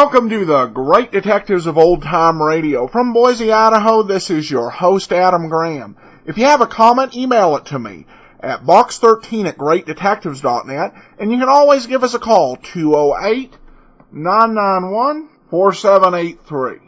Welcome to the Great Detectives of Old Time Radio. From Boise, Idaho, this is your host, Adam Graham. If you have a comment, email it to me at box13@greatdetectives.net, and you can always give us a call, 208-991-4783.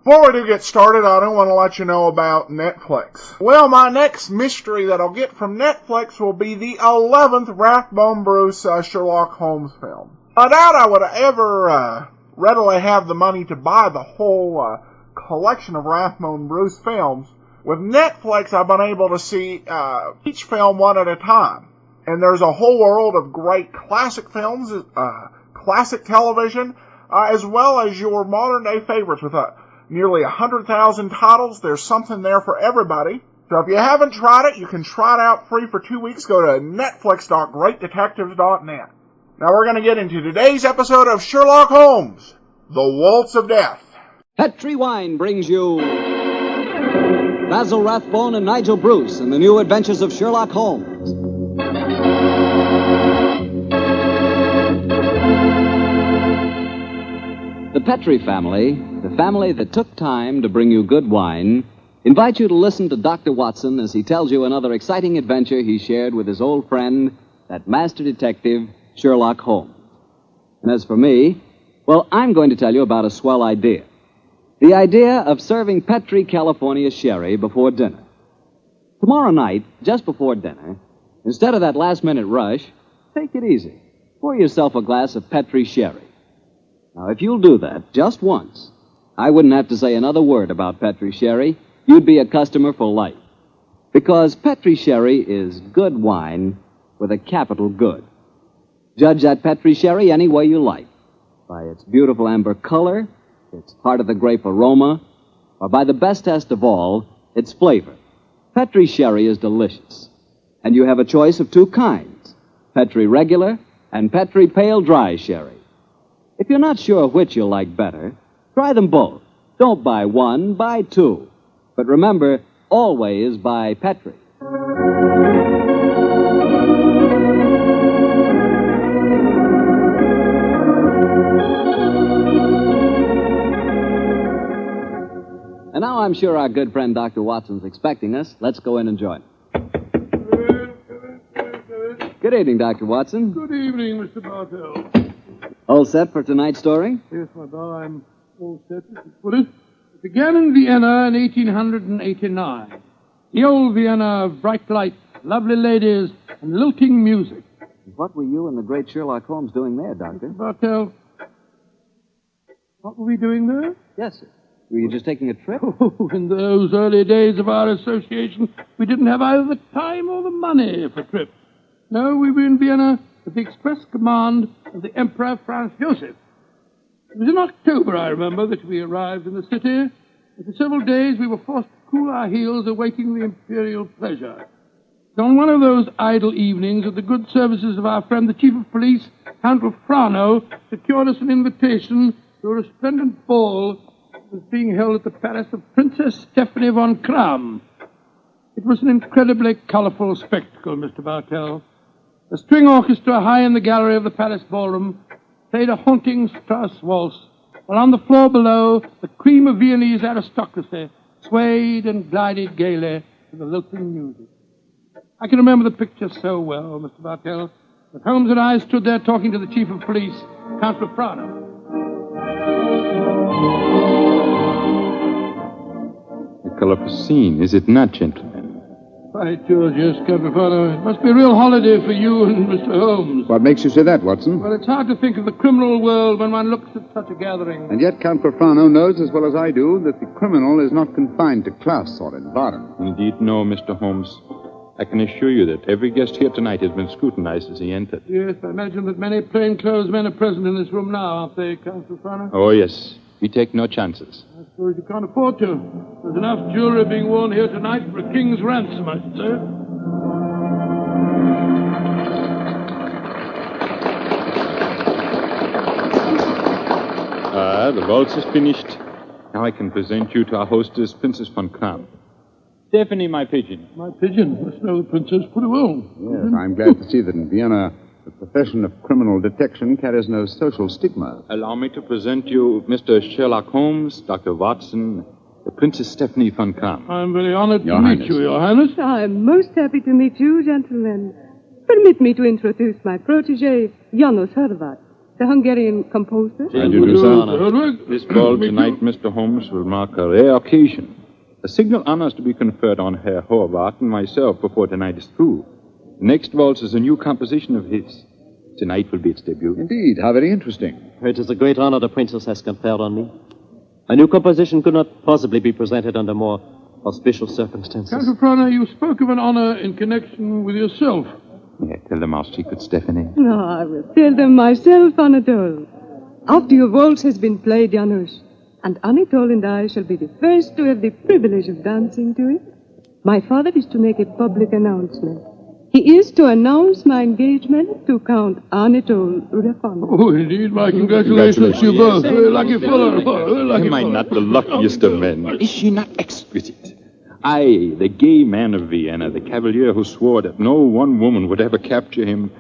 Before we do get started, I do want to let you know about Netflix. Well, my next mystery that I'll get from Netflix will be the 11th Rathbone Bruce Sherlock Holmes film. I doubt I would ever readily have the money to buy the whole collection of Rathbone Bruce films. With Netflix, I've been able to see each film one at a time. And there's a whole world of great classic films, classic television, as well as your modern-day favorites with nearly 100,000 titles. There's something there for everybody. So if you haven't tried it, you can try it out free for 2 weeks. Go to netflix.greatdetectives.net. Now we're going to get into today's episode of Sherlock Holmes, The Waltz of Death. Petri Wine brings you Basil Rathbone and Nigel Bruce in the new adventures of Sherlock Holmes. The Petri family, the family that took time to bring you good wine, invite you to listen to Dr. Watson as he tells you another exciting adventure he shared with his old friend, that master detective, Sherlock Holmes. And as for me, well, I'm going to tell you about a swell idea. The idea of serving Petri California sherry before dinner. Tomorrow night, just before dinner, instead of that last-minute rush, take it easy. Pour yourself a glass of Petri sherry. Now, if you'll do that just once, I wouldn't have to say another word about Petri sherry. You'd be a customer for life. Because Petri sherry is good wine with a capital good. Judge that Petri sherry any way you like. By its beautiful amber color, its heart of the grape aroma, or by the best test of all, its flavor. Petri sherry is delicious. And you have a choice of two kinds, Petri regular and Petri pale dry sherry. If you're not sure which you'll like better, try them both. Don't buy one, buy two. But remember, always buy Petri. And now I'm sure our good friend Dr. Watson's expecting us. Let's go in and join him. Good evening, Dr. Watson. Good evening, Mr. Bartell. All set for tonight's story? Yes, my boy, I'm all set, Mr. Fuller. It began in Vienna in 1889. The old Vienna of bright lights, lovely ladies, and lilting music. What were you and the great Sherlock Holmes doing there, Doctor? Mr. Bartell, what were we doing there? Yes, sir. Were you just taking a trip? Oh, in those early days of our association, we didn't have either the time or the money for trips. No, we were in Vienna at the express command of the Emperor Franz Joseph. It was in October, I remember, that we arrived in the city, and for several days we were forced to cool our heels awaiting the imperial pleasure. And on one of those idle evenings, at the good services of our friend the Chief of Police, Count Frano, secured us an invitation to a resplendent ball was being held at the palace of Princess Stephanie von Kram. It was an incredibly colorful spectacle, Mr. Bartell. A string orchestra high in the gallery of the palace ballroom played a haunting Strauss waltz, while on the floor below, the cream of Viennese aristocracy swayed and glided gaily to the lilting music. I can remember the picture so well, Mr. Bartell, that Holmes and I stood there talking to the Chief of Police, Count Frano. A colorful scene, is it not, gentlemen? By George, yes, Count Frano. It must be a real holiday for you and Mr. Holmes. What makes you say that, Watson? Well, it's hard to think of the criminal world when one looks at such a gathering. And yet Count Frano knows as well as I do that the criminal is not confined to class or environment. Indeed, no, Mr. Holmes. I can assure you that every guest here tonight has been scrutinized as he entered. Yes, I imagine that many plainclothes men are present in this room now, aren't they, Count Frano? Oh, yes. We take no chances. I suppose you can't afford to. There's enough jewelry being worn here tonight for a king's ransom, I should say. The waltz is finished. Now I can present you to our hostess, Princess von Kram. Stephanie, my pigeon. My pigeon must know the princess pretty well. Yes, I'm glad to see that in Vienna The profession of criminal detection carries no social stigma. Allow me to present you Mr. Sherlock Holmes, Dr. Watson, the Princess Stephanie von Kahn. I'm very honored Your to Highness. meet you, Your Highness. I'm most happy to meet you, gentlemen. Permit me to introduce my protege, Janos Horvat, the Hungarian composer. How do you do, sir? This ball tonight, Mr. Holmes, will mark a rare occasion. A signal honor is to be conferred on Herr Horvath and myself before tonight is through. The next waltz is a new composition of his. Tonight will be its debut. Indeed, how very interesting. It is a great honor the princess has conferred on me. A new composition could not possibly be presented under more auspicious circumstances. Count Soprano, you spoke of an honor in connection with yourself. Yeah, tell them our secret, Stephanie. No, I will tell them myself, Anatole. After your waltz has been played, Janos, and Anatole and I shall be the first to have the privilege of dancing to it, my father is to make a public announcement. He is to announce my engagement to Count Anatole Rafon. Oh, indeed, my congratulations to you both. Very lucky fellow. Very lucky Am I fellow. not the luckiest of men? Is she not exquisite? I, the gay man of Vienna, the cavalier who swore that no one woman would ever capture him.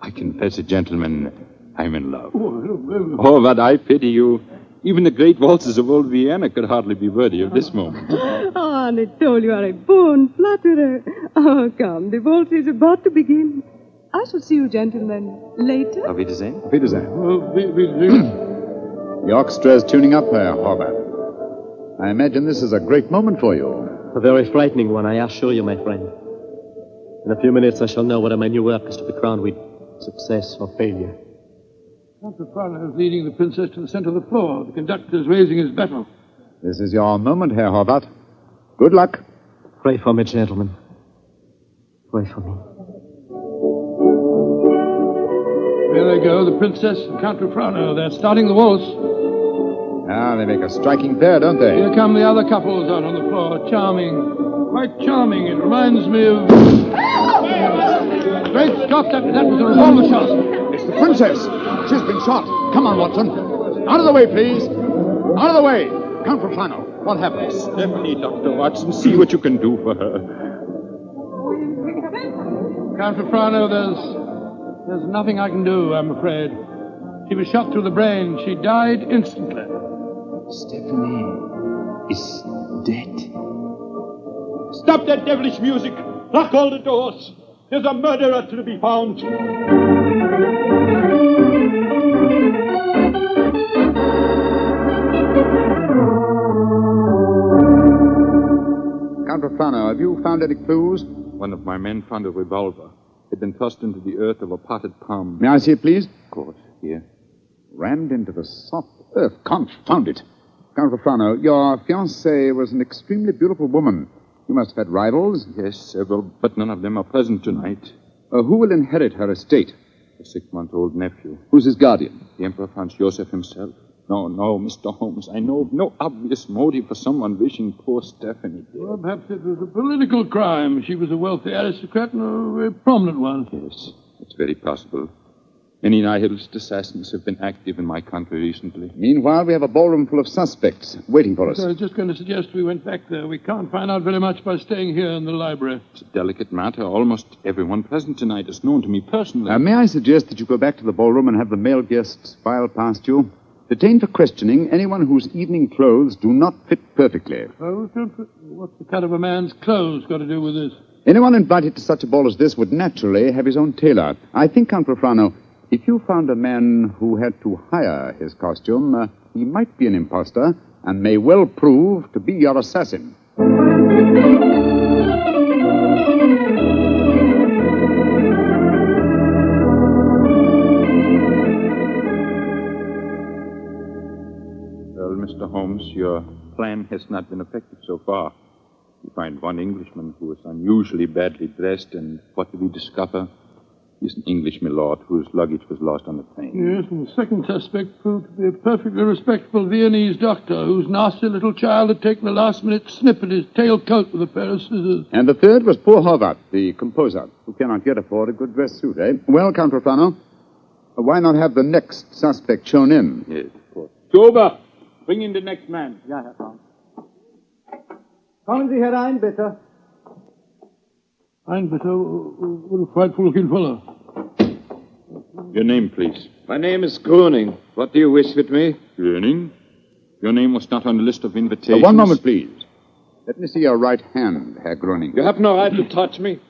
I confess it, gentlemen, I'm in love. Oh, but I pity you. Even the great waltzes of old Vienna could hardly be worthy of this moment. Oh, Anatole, you are a born flatterer. Oh, come, the waltz is about to begin. I shall see you gentlemen later. Auf Wiedersehen. Auf Wiedersehen. Well, The orchestra is tuning up, Herr Horvath. I imagine this is a great moment for you. A very frightening one, I assure you, my friend. In a few minutes, I shall know whether my new work is to be crowned with success or failure. Count Soprano is leading the princess to the center of the floor. The conductor is raising his battle. This is your moment, Herr Horvath. Good luck. Pray for me, gentlemen. Pray for me. There they go, the princess and Count Soprano. They're starting the waltz. Ah, they make a striking pair, don't they? Here come the other couples out on the floor. Charming. Quite charming. It reminds me of... Great Scott, that was a revolver shot. It's the princess. She's been shot. Come on, Watson. Out of the way, please. Out of the way. Count Soprano. What happened? Stephanie, Dr. Watson, see what you can do for her. Count Soprano, there's nothing I can do, I'm afraid. She was shot through the brain. She died instantly. Stephanie is dead. Stop that devilish music. Lock all the doors. There's a murderer to be found. Count Soprano, have you found any clues? One of my men found a revolver. It had been thrust into the earth of a potted palm. May I see it, please? Of course, here. Rammed into the soft earth. Confound it. Count Soprano, your fiancée was an extremely beautiful woman. You must have had rivals. Yes, several, but none of them are present tonight. Who will inherit her estate? A 6-month-old nephew. Who's his guardian? The Emperor Franz Joseph himself. No, Mr. Holmes. I know of no obvious motive for someone wishing poor Stephanie dead. Well, perhaps it was a political crime. She was a wealthy aristocrat and a very prominent one. Yes, it's very possible. Many nihilist assassins have been active in my country recently. Meanwhile, we have a ballroom full of suspects waiting for us. So I was just going to suggest we went back there. We can't find out very much by staying here in the library. It's a delicate matter. Almost everyone present tonight is known to me personally. May I suggest that you go back to the ballroom and have the male guests file past you? Detain for questioning anyone whose evening clothes do not fit perfectly. Oh, what's the cut of a man's clothes got to do with this? Anyone invited to such a ball as this would naturally have his own tailor. I think, Count Profano, if you found a man who had to hire his costume, he might be an impostor and may well prove to be your assassin. Well, Mr. Holmes, your plan has not been effective so far. You find one Englishman who is unusually badly dressed, and what do we discover? He's an English milord whose luggage was lost on the train. Yes, and the second suspect proved to be a perfectly respectable Viennese doctor whose nasty little child had taken a last-minute snip at his tailcoat with a pair of scissors. And the third was poor Horvath, the composer, who cannot yet afford a good dress suit, eh? Well, Count Profano, why not have the next suspect shown in? Yes, of course. Schober, bring in the next man. Ja, Herr Franz. Kommen Sie herein, bitte. Ein bitte, what a frightful-looking fellow. Your name, please. My name is Gruning. What do you wish with me? Gruning? Your name was not on the list of invitations. One moment, please. Let me see your right hand, Herr Gruning. You have no right to touch me.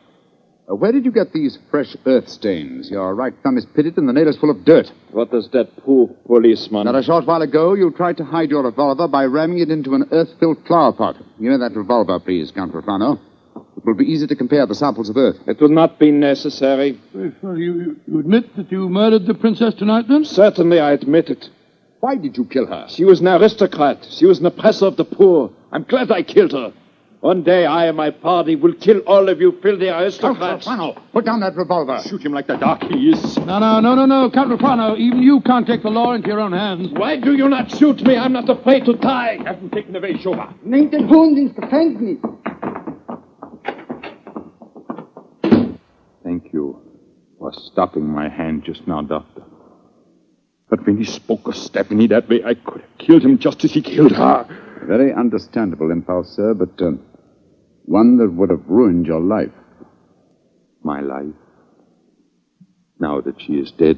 Where did you get these fresh earth stains? Your right thumb is pitted and the nail is full of dirt. What does that prove, policeman? Not a short while ago, you tried to hide your revolver by ramming it into an earth-filled flower pot. Give me that revolver, please, Count Profano. It will be easy to compare the samples of earth. It will not be necessary. You admit that you murdered the princess tonight, then? Certainly, I admit it. Why did you kill her? She was an aristocrat. She was an oppressor of the poor. I'm glad I killed her. One day, I and my party will kill all of you filthy aristocrats. Count Profano, put down that revolver. Shoot him like the dark he is. No, Count Profano. Even you can't take the law into your own hands. Why do you not shoot me? I'm not afraid to die. Have him taken away, Schober. Nehmt den Hund ins Gefängnis. Thank you for stopping my hand just now, Doctor. But when he spoke of Stephanie that way, I could have killed him just as he killed her. Very understandable impulse, sir, but one that would have ruined your life. My life? Now that she is dead,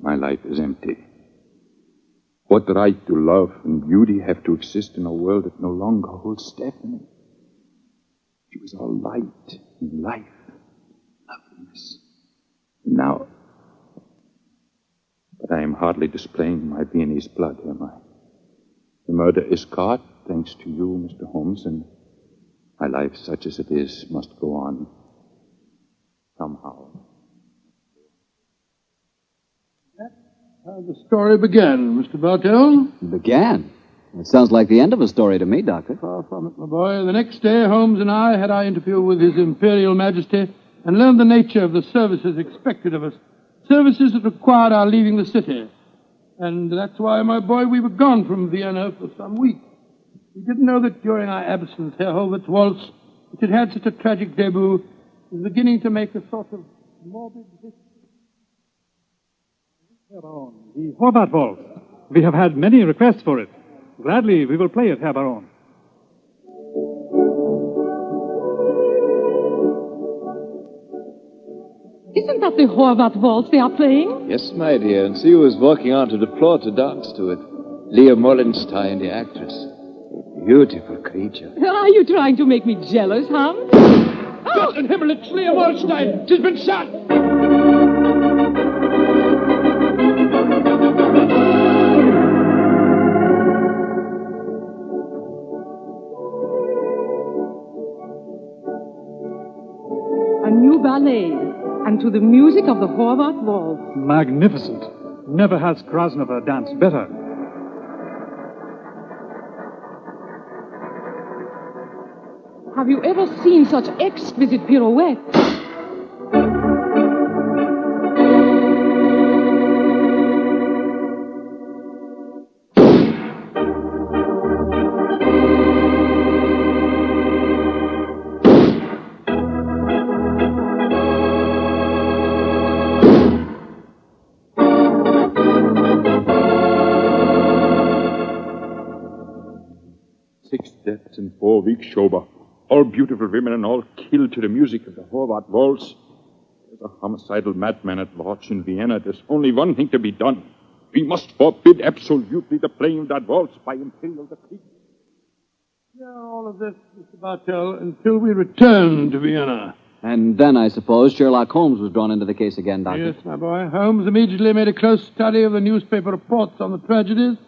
my life is empty. What right do love and beauty have to exist in a world that no longer holds Stephanie? She was all light and life, loveliness. And now... But I am hardly displaying my Viennese blood, am I? The murder is caught, thanks to you, Mr. Holmes, and my life, such as it is, must go on. Somehow. That's how the story began, Mr. Bartell. Began? It sounds like the end of a story to me, Doctor. Far from it, my boy. The next day, Holmes and I had our interview with His Imperial Majesty and learned the nature of the services expected of us. Services that required our leaving the city. And that's why, my boy, we were gone from Vienna for some weeks. We didn't know that during our absence, Herr Holbert's waltz, which had had such a tragic debut, was beginning to make a sort of morbid history. Herr Baron, the Horvath Waltz. We have had many requests for it. Gladly, we will play it, Herr Baron. Isn't that the Horvath Waltz they are playing? Yes, my dear, and see who is walking onto the floor to dance to it. Leah Mollenstein, the actress. A beautiful creature. Are you trying to make me jealous, Hans? Gott in Himmel, it's Leah Mollenstein! She's been shot! A new ballet, and to the music of the Horvath Waltz. Magnificent. Never has Krasnova danced better. Have you ever seen such exquisite pirouettes? In 4 weeks, Schober. All beautiful women and all killed to the music of the Horvath Waltz. There's a homicidal madman at large in Vienna. There's only one thing to be done. We must forbid absolutely the playing of that waltz by imperial decree. Yeah, all of this, Mr. Bartell, until we return to Vienna. And then, I suppose, Sherlock Holmes was drawn into the case again, Doctor. Yes, my boy. Holmes immediately made a close study of the newspaper reports on the tragedies.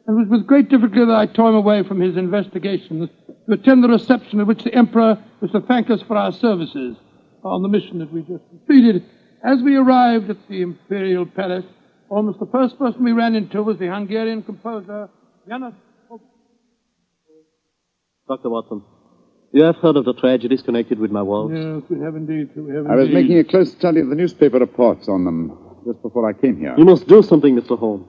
And it was with great difficulty that I tore him away from his investigations to attend the reception at which the Emperor was to thank us for our services on the mission that we just completed. As we arrived at the Imperial Palace, almost the first person we ran into was the Hungarian composer, Janusz. Dr. Watson, you have heard of the tragedies connected with my waltz? Yes, we have indeed. I was making a close study of the newspaper reports on them just before I came here. You must do something, Mr. Holmes.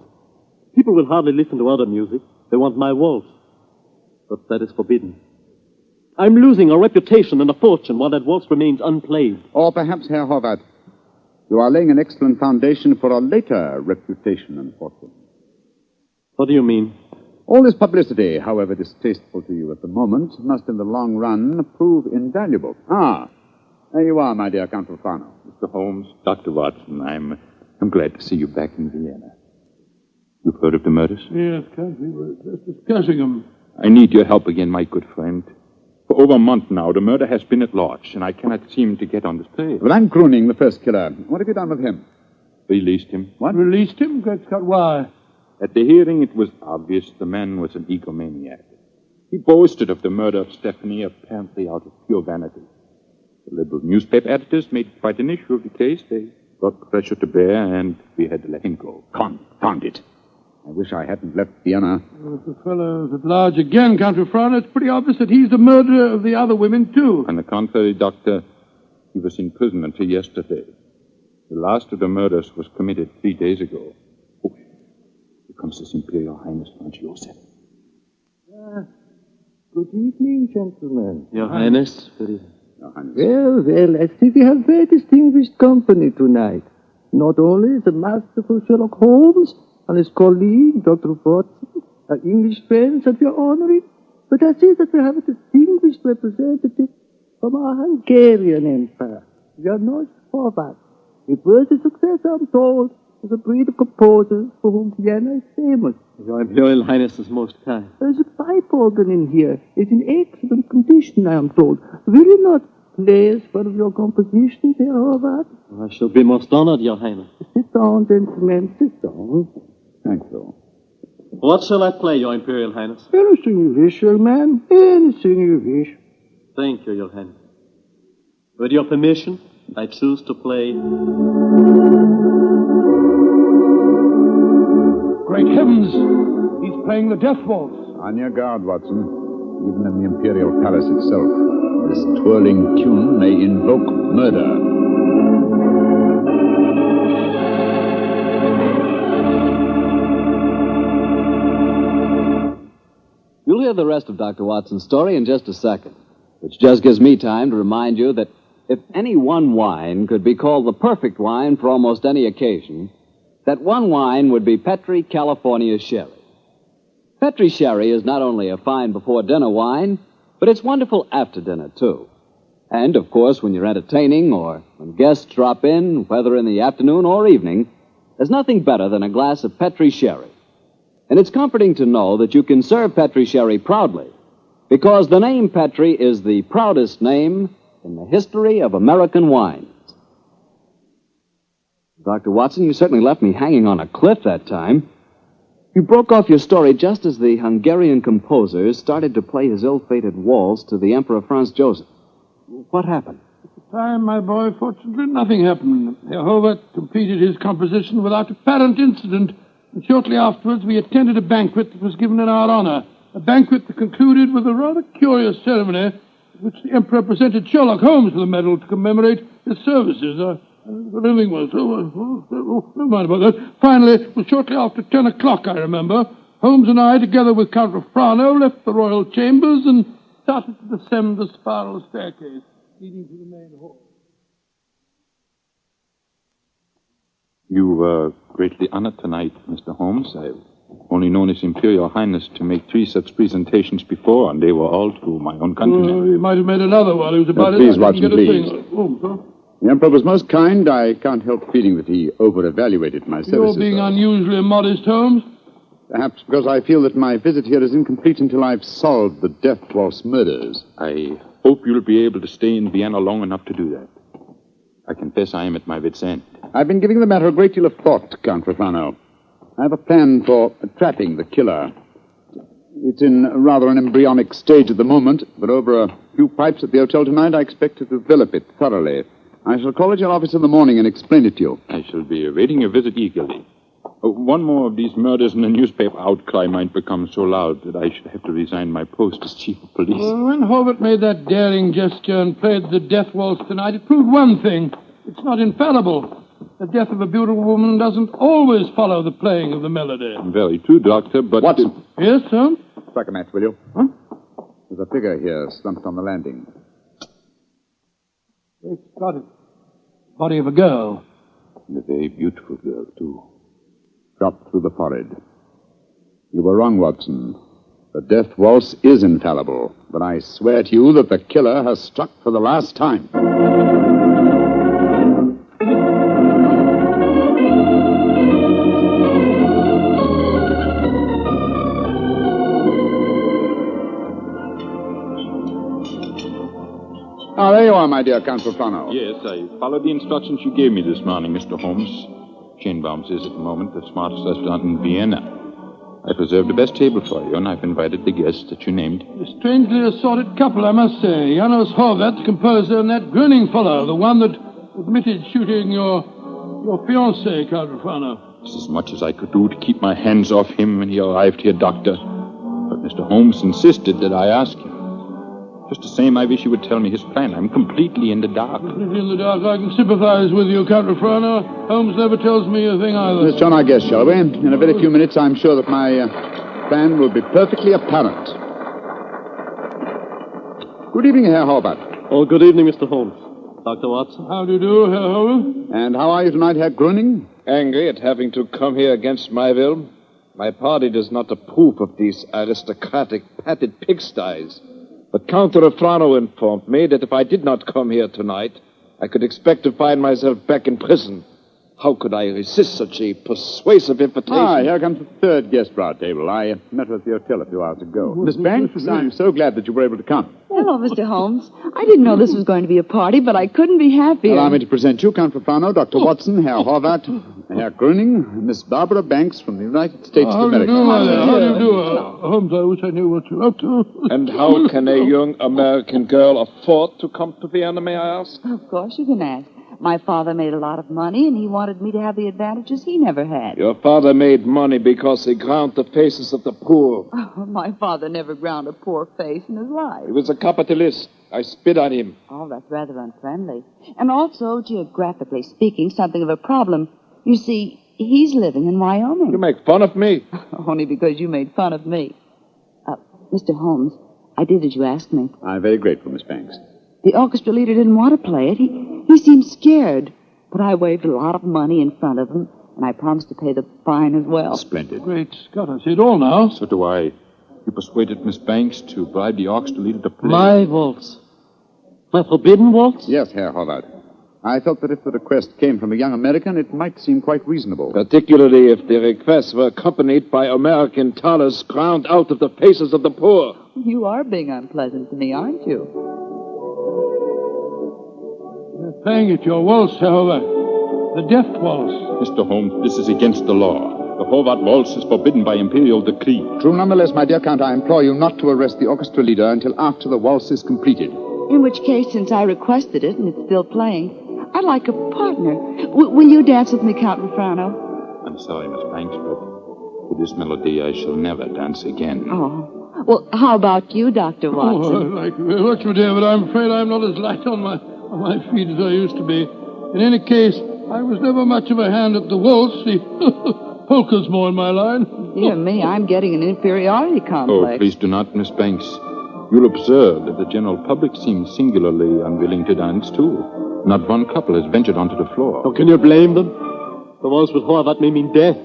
People will hardly listen to other music. They want my waltz. But that is forbidden. I'm losing a reputation and a fortune while that waltz remains unplayed. Or perhaps, Herr Horvath, you are laying an excellent foundation for a later reputation and fortune. What do you mean? All this publicity, however distasteful to you at the moment, must in the long run prove invaluable. Ah, there you are, my dear Count Profano. Mr. Holmes, Dr. Watson, I'm I'm glad to see you back in Vienna. You've heard of the murders? Yes, Count. We were just discussing them. I need your help again, my good friend. For over a month now, the murder has been at large, and I cannot seem to get on the trail. Well, I'm Gruning, the first killer. What have you done with him? Released him. What? Released him? Great Scott, why? At the hearing, it was obvious the man was an egomaniac. He boasted of the murder of Stephanie, apparently out of pure vanity. The liberal newspaper editors made quite an issue of the case. They brought pressure to bear, and we had to let him go. Confound it. I wish I hadn't left Vienna. Well, if the fellow's at large again, Count Refrano, it's pretty obvious that he's the murderer of the other women, too. On the contrary, Doctor, he was in prison until yesterday. The last of the murders was committed 3 days ago. Oh, here comes His Imperial Highness Franz Joseph. Good evening, gentlemen. Your Highness. Good evening. Well, I see we have very distinguished company tonight. Not only the masterful Sherlock Holmes and his colleague, Dr. Watson, are English friends that we are honoring, but I see that we have a distinguished representative from our Hungarian Empire, Janos Horváth. A worthy successor, I'm told, of the breed of composers for whom Vienna is famous. Your Imperial Highness is most kind. There's a pipe organ in here. It's in excellent condition, I am told. Will you not play as one of your compositions, Herr Horváth? I shall be most honored, Your Highness. Sit down, gentlemen, sit down. Thank you. What shall I play, Your Imperial Highness? Anything you wish, young man. Anything you wish. Thank you, Your Highness. With your permission, I choose to play... Great heavens! He's playing the death waltz. On your guard, Watson. Even in the Imperial Palace itself, this twirling tune may invoke murder. You'll hear the rest of Dr. Watson's story in just a second, which just gives me time to remind you that if any one wine could be called the perfect wine for almost any occasion, that one wine would be Petri California Sherry. Petri Sherry is not only a fine before-dinner wine, but it's wonderful after dinner, too. And, of course, when you're entertaining or when guests drop in, whether in the afternoon or evening, there's nothing better than a glass of Petri Sherry. And it's comforting to know that you can serve Petri Sherry proudly, because the name Petri is the proudest name in the history of American wines. Dr. Watson, you certainly left me hanging on a cliff that time. You broke off your story just as the Hungarian composer started to play his ill-fated waltz to the Emperor Franz Joseph. What happened? At the time, my boy, fortunately, nothing happened. Herr Horváth completed his composition without apparent incident, and shortly afterwards we attended a banquet that was given in our honor. A banquet that concluded with a rather curious ceremony in which the Emperor presented Sherlock Holmes with a medal to commemorate his services. What everything was. Never mind about that. Finally, it was shortly after 10 o'clock, I remember. Holmes and I, together with Count Refrano, left the royal chambers and started to descend the spiral staircase leading to the main hall. You were greatly honored tonight, Mr. Holmes. I've only known His Imperial Highness to make 3 such presentations before, and they were all to my own countrymen. He might have made another while he was about Please, it. Watson, please. Oh, The Emperor was most kind. I can't help feeling that he over-evaluated my services. You're being unusually modest, Holmes. Perhaps because I feel that my visit here is incomplete until I've solved the death waltz murders. I hope you'll be able to stay in Vienna long enough to do that. I confess I am at my wit's end. I've been giving the matter a great deal of thought, Count Refrano. I have a plan for trapping the killer. It's in rather an embryonic stage at the moment, but over a few pipes at the hotel tonight, I expect to develop it thoroughly. I shall call at your office in the morning and explain it to you. I shall be awaiting your visit eagerly. One more of these murders and the newspaper outcry might become so loud that I should have to resign my post as chief of police. When Horváth made that daring gesture and played the death waltz tonight, it proved one thing. It's not infallible. The death of a beautiful woman doesn't always follow the playing of the melody. Very true, Doctor, but... Watson. Yes, sir? Strike a match, will you? Huh? There's a figure here slumped on the landing. It's got it. Body of a girl. And a very beautiful girl, too. Shot through the forehead. You were wrong, Watson. The death waltz is infallible, but I swear to you that the killer has struck for the last time. Ah, there you are, my dear Count Profano. Yes, I followed the instructions you gave me this morning, Mr. Holmes. Schönbaum's is at the moment the smartest restaurant in Vienna. I've reserved the best table for you, and I've invited the guests that you named. A strangely assorted couple, I must say. Janos Horvath, composer, and that grinning fellow, the one that admitted shooting your fiancée, Count Profano. It's as much as I could do to keep my hands off him when he arrived here, Doctor. But Mr. Holmes insisted that I ask you. Just the same, I wish you would tell me his plan. I'm completely in the dark. Completely in the dark. I can sympathize with you, Count Profano. Holmes never tells me a thing either. Let's join our guest, shall we? In a very few minutes, I'm sure that my plan will be perfectly apparent. Good evening, Herr Horvath. Oh, good evening, Mr. Holmes. Dr. Watson. How do you do, Herr Holmes? And how are you tonight, Herr Gröning? Angry at having to come here against my will. My party does not approve of these aristocratic, padded pigsties. But Count Refrano informed me that if I did not come here tonight, I could expect to find myself back in prison. How could I resist such a persuasive invitation? Ah, here comes the third guest for our table. I met her at the hotel a few hours ago. Miss Banks, I'm so glad that you were able to come. Hello, Mr. Holmes. I didn't know this was going to be a party, but I couldn't be happier. Allow me to present you, Count Profano, Dr. Watson, Herr Horvath, Herr Gröning, Miss Barbara Banks from the United States of America. How do you do? Holmes, I wish I knew what you're up to. And how can a young American girl afford to come to Vienna, may I ask? Of course you can ask. My father made a lot of money, and he wanted me to have the advantages he never had. Your father made money because he ground the faces of the poor. Oh, my father never ground a poor face in his life. He was a capitalist. I spit on him. Oh, that's rather unfriendly. And also, geographically speaking, something of a problem. You see, he's living in Wyoming. You make fun of me? Only because you made fun of me. Mr. Holmes, I did as you asked me. I'm very grateful, Miss Banks. The orchestra leader didn't want to play it. He seemed scared. But I waved a lot of money in front of him, and I promised to pay the fine as well. Splendid. Great Scott, I see it all now. So do I. You persuaded Miss Banks to bribe the orchestra leader to play. My waltz. My forbidden waltz? Yes, Herr Horvath. I thought that if the request came from a young American, it might seem quite reasonable. Particularly if the requests were accompanied by American dollars ground out of the faces of the poor. You are being unpleasant to me, aren't you? You're playing it, your waltz, however. The death waltz. Mr. Holmes, this is against the law. The Horvath waltz is forbidden by imperial decree. True, nonetheless, my dear Count, I implore you not to arrest the orchestra leader until after the waltz is completed. In which case, since I requested it and it's still playing, I'd like a partner. Will you dance with me, Count Refrano? I'm sorry, Miss Banks, but with this melody I shall never dance again. Oh. Well, how about you, Dr. Watson? Oh, I like you very much, my dear, but I'm afraid I'm not as light on my feet as I used to be. In any case, I was never much of a hand at the waltz. The polka's more in my line. Dear me, I'm getting an inferiority complex. Oh, please do not, Miss Banks. You'll observe that the general public seems singularly unwilling to dance, too. Not one couple has ventured onto the floor. How can you blame them? The waltz with Horvath may mean death.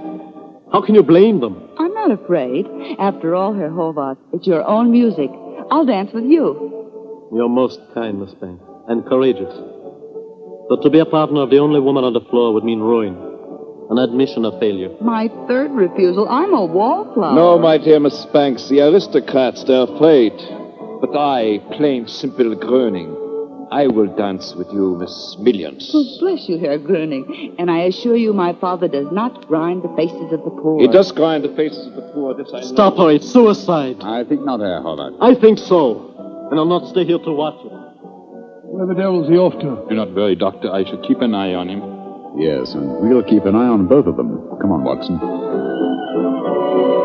How can you blame them? I'm not afraid. After all, Herr Horvath, it's your own music. I'll dance with you. You're most kind, Miss Banks, and courageous. But to be a partner of the only woman on the floor would mean ruin. An admission of failure. My third refusal. I'm a wallflower. No, my dear Miss Banks, the aristocrats, they're afraid. But I, plain, simple Gröning, I will dance with you, Miss Millions. Oh, bless you, Herr Gröning. And I assure you my father does not grind the faces of the poor. He does grind the faces of the poor, this I know. Stop her, it's suicide. I think not, Herr Horvath. I think so. And I'll not stay here to watch it. Where the devil's he off to? Do not worry, Doctor. I shall keep an eye on him. Yes, and we'll keep an eye on both of them. Come on, Watson.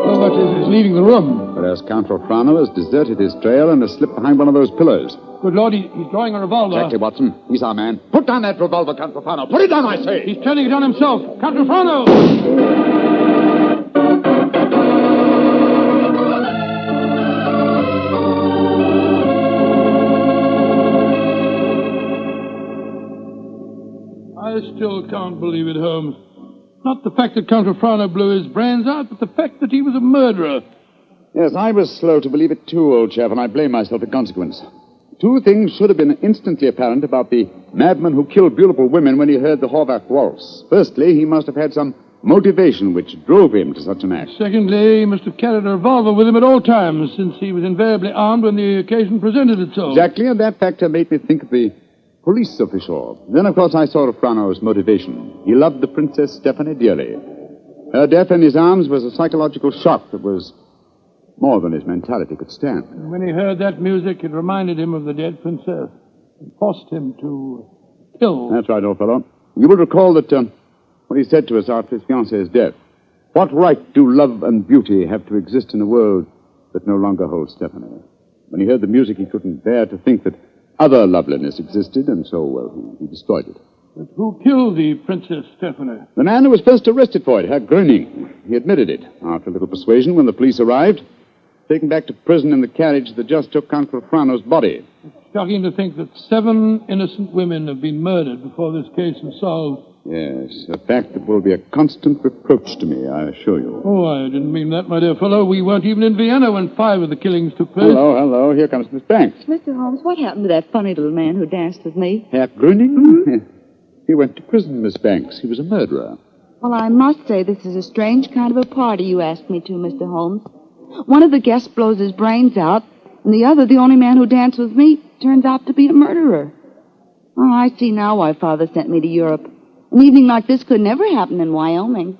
Horvath is leaving the room. Whereas Count Refrano has deserted his trail and has slipped behind one of those pillars. Good Lord, he's drawing a revolver. Exactly, Watson. He's our man. Put down that revolver, Count Refrano. Put it down, I say. He's turning it on himself. Count Refrano! I still can't believe it, Holmes. Not the fact that Count Refrano blew his brains out, but the fact that he was a murderer. Yes, I was slow to believe it too, old chap, and I blame myself in consequence. Two things should have been instantly apparent about the madman who killed beautiful women when he heard the Horvath waltz. Firstly, he must have had some motivation which drove him to such an act? Secondly, he must have carried a revolver with him at all times, since he was invariably armed when the occasion presented itself. Exactly, and that factor made me think of the police official. Then, of course, I saw Refrano's motivation. He loved the Princess Stephanie dearly. Her death in his arms was a psychological shock that was more than his mentality could stand. And when he heard that music, it reminded him of the dead princess. It forced him to kill. That's right, old fellow. You will recall that what he said to us after his fiancée's death. What right do love and beauty have to exist in a world that no longer holds Stephanie? When he heard the music, he couldn't bear to think that other loveliness existed, and so, well, he destroyed it. But who killed the Princess Stephanie? The man who was first arrested for it, Herr Gröning. He admitted it. After a little persuasion, when the police arrived, taken back to prison in the carriage that just took Count Refrano's body. It's shocking to think that 7 innocent women have been murdered before this case is solved. Yes, a fact that will be a constant reproach to me, I assure you. Oh, I didn't mean that, my dear fellow. We weren't even in Vienna when 5 of the killings took place. Hello. Here comes Miss Banks. Mr. Holmes, what happened to that funny little man who danced with me? Herr Gröning? He went to prison, Miss Banks. He was a murderer. Well, I must say this is a strange kind of a party you asked me to, Mr. Holmes. One of the guests blows his brains out, and the other, the only man who danced with me, turns out to be a murderer. Oh, I see now why Father sent me to Europe. An evening like this could never happen in Wyoming.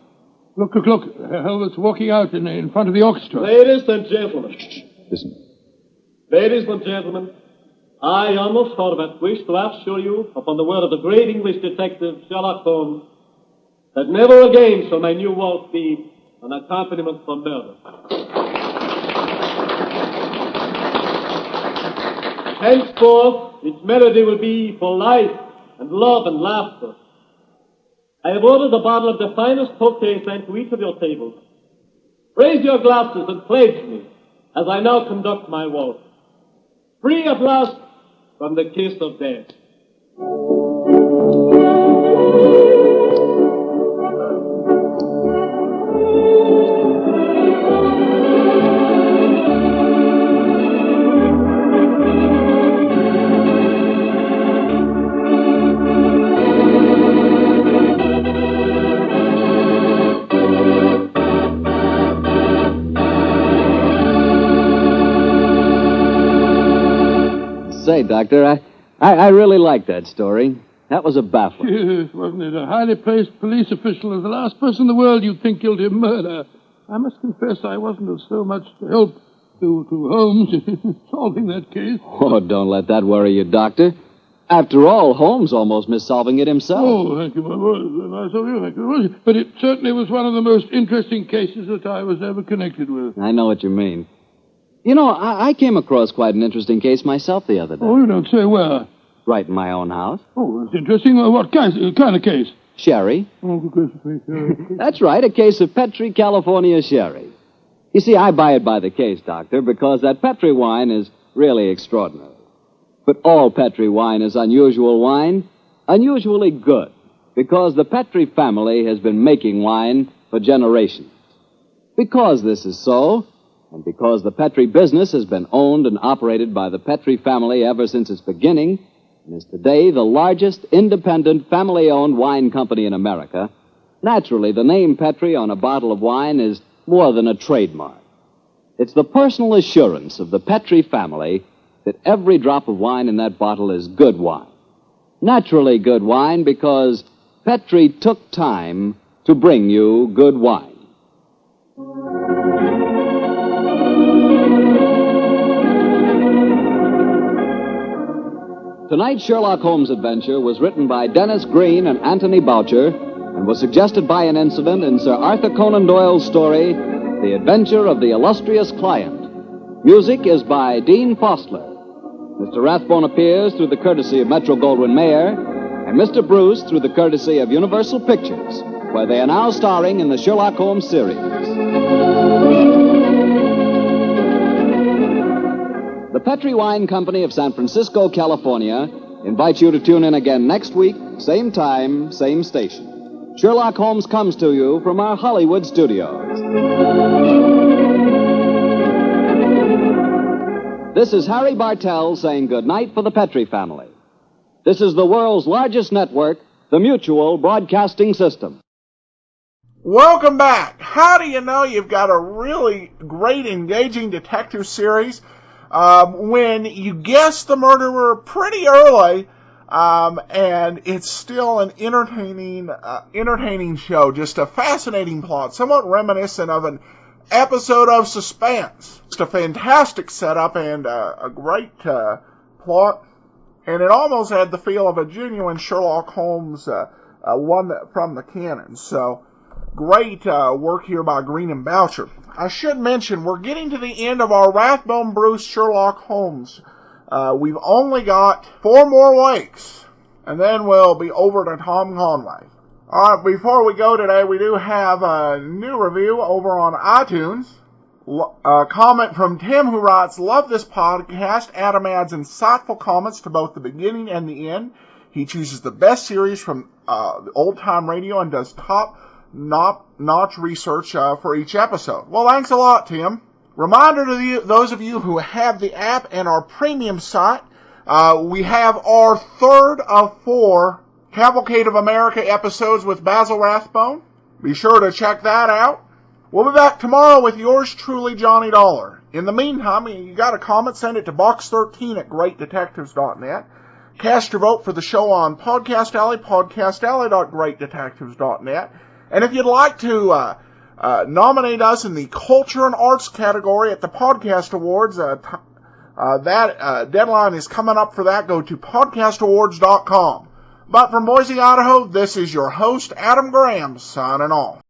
Look. Helmut's walking out in front of the orchestra. Ladies and gentlemen. Listen. Ladies and gentlemen, I, Arnold Horvath, wish to assure you, upon the word of the great English detective Sherlock Holmes, that never again shall my new waltz be an accompaniment for murder. Henceforth, its melody will be for life and love and laughter. I have ordered a bottle of the finest Tokay sent to each of your tables. Raise your glasses and pledge me as I now conduct my waltz. Free at last from the kiss of death. Say, Doctor, I really like that story. That was a baffler. Yes, wasn't it? A highly placed police official is the last person in the world you'd think guilty of murder. I must confess I wasn't of so much help to Holmes in solving that case. Oh, don't let that worry you, Doctor. After all, Holmes almost missed solving it himself. Oh, thank you, my boy. Nice of you, thank you. But it certainly was one of the most interesting cases that I was ever connected with. I know what you mean. You know, I came across quite an interesting case myself the other day. Oh, you don't say where? Right in my own house. Oh, that's interesting. What kind of case? Sherry. Oh, good gracious. That's right, a case of Petri, California sherry. You see, I buy it by the case, Doctor, because that Petri wine is really extraordinary. But all Petri wine is unusual wine, unusually good, because the Petri family has been making wine for generations. Because this is so, and because the Petri business has been owned and operated by the Petri family ever since its beginning, and is today the largest independent family-owned wine company in America, naturally the name Petri on a bottle of wine is more than a trademark. It's the personal assurance of the Petri family that every drop of wine in that bottle is good wine. Naturally good wine because Petri took time to bring you good wine. Tonight's Sherlock Holmes adventure was written by Dennis Green and Anthony Boucher and was suggested by an incident in Sir Arthur Conan Doyle's story, The Adventure of the Illustrious Client. Music is by Dean Fostler. Mr. Rathbone appears through the courtesy of Metro-Goldwyn-Mayer, and Mr. Bruce through the courtesy of Universal Pictures, where they are now starring in the Sherlock Holmes series. The Petri Wine Company of San Francisco, California, invites you to tune in again next week, same time, same station. Sherlock Holmes comes to you from our Hollywood studios. This is Harry Bartell saying goodnight for the Petri family. This is the world's largest network, the Mutual Broadcasting System. Welcome back. How do you know you've got a really great, engaging detective series when you guess the murderer pretty early, and it's still an entertaining show, just a fascinating plot, somewhat reminiscent of an episode of Suspense. Just a fantastic setup and a great plot, and it almost had the feel of a genuine Sherlock Holmes one from the canon. So, great work here by Green and Boucher. I should mention, we're getting to the end of our Rathbone Bruce Sherlock Holmes. We've only got 4 more weeks, and then we'll be over to Tom Conway. Alright, before we go today, we do have a new review over on iTunes. A comment from Tim, who writes, "Love this podcast. Adam adds insightful comments to both the beginning and the end. He chooses the best series from the old-time radio and does top-notch research for each episode." Well, thanks a lot, Tim. Reminder to those of you who have the app and our premium site, we have our third of 4 Cavalcade of America episodes with Basil Rathbone. Be sure to check that out. We'll be back tomorrow with yours truly, Johnny Dollar. In the meantime, you got a comment, send it to box13@greatdetectives.net. Cast your vote for the show on Podcast Alley, podcastalley.greatdetectives.net. And if you'd like to nominate us in the Culture and Arts category at the Podcast Awards, that deadline is coming up for that. Go to podcastawards.com. But from Boise, Idaho, this is your host, Adam Graham, signing off.